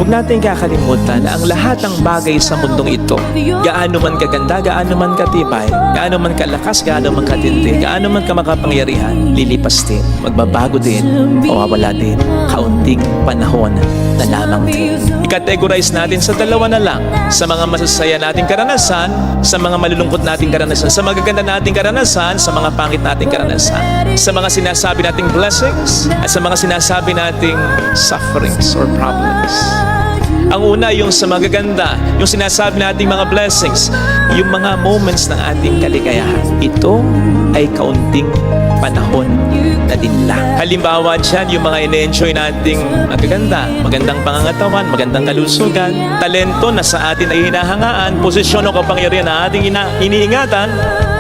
Huwag natin kakalimutan na ang lahat ng bagay sa mundong ito, gaano man kaganda, gaano man katibay, gaano man kalakas, gaano man katindi, gaano man kamakapangyarihan, lilipas din, magbabago din, mawawala din, kaunting panahon na lamang din. I-categorize natin sa dalawa na lang, sa mga masasaya nating karanasan, sa mga malulungkot nating karanasan, sa magaganda nating karanasan, sa mga pangit nating karanasan, sa mga sinasabi nating blessings, at sa mga sinasabi nating sufferings or problems. Ang una, yung sa magaganda, yung sinasabi nating mga blessings, yung mga moments ng ating kaligayahan. Ito ay kaunting panahon na din lang. Halimbawa dyan, yung mga ine-enjoy nating magaganda, magandang pangangatawan, magandang kalusugan, talento na sa atin ay hinahangaan, posisyon o kapangyarihan na ating iniingatan,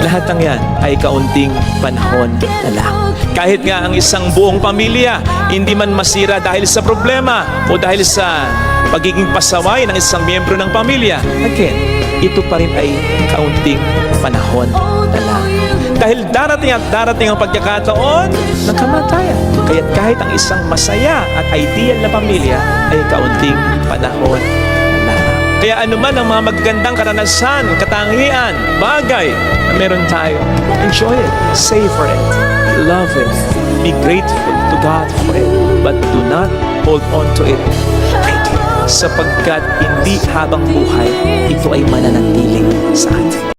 lahat ng yan ay kaunting panahon na lang. Kahit nga ang isang buong pamilya, hindi man masira dahil sa problema o dahil sa pagiging pasaway ng isang miyembro ng pamilya, again, ito pa rin ay kaunting panahon na lang. Dahil darating at darating ang pagkakataon ng kamatayan. Kaya't kahit ang isang masaya at ideal na pamilya ay kaunting panahon na lang. Kaya anuman ang mga magagandang karanasan, katangian, bagay na meron tayo, enjoy it, savor it, love it, be grateful to God for it, but do not hold on to it tightly, sapagkat hindi habang buhay ito ay mananatili sa atin.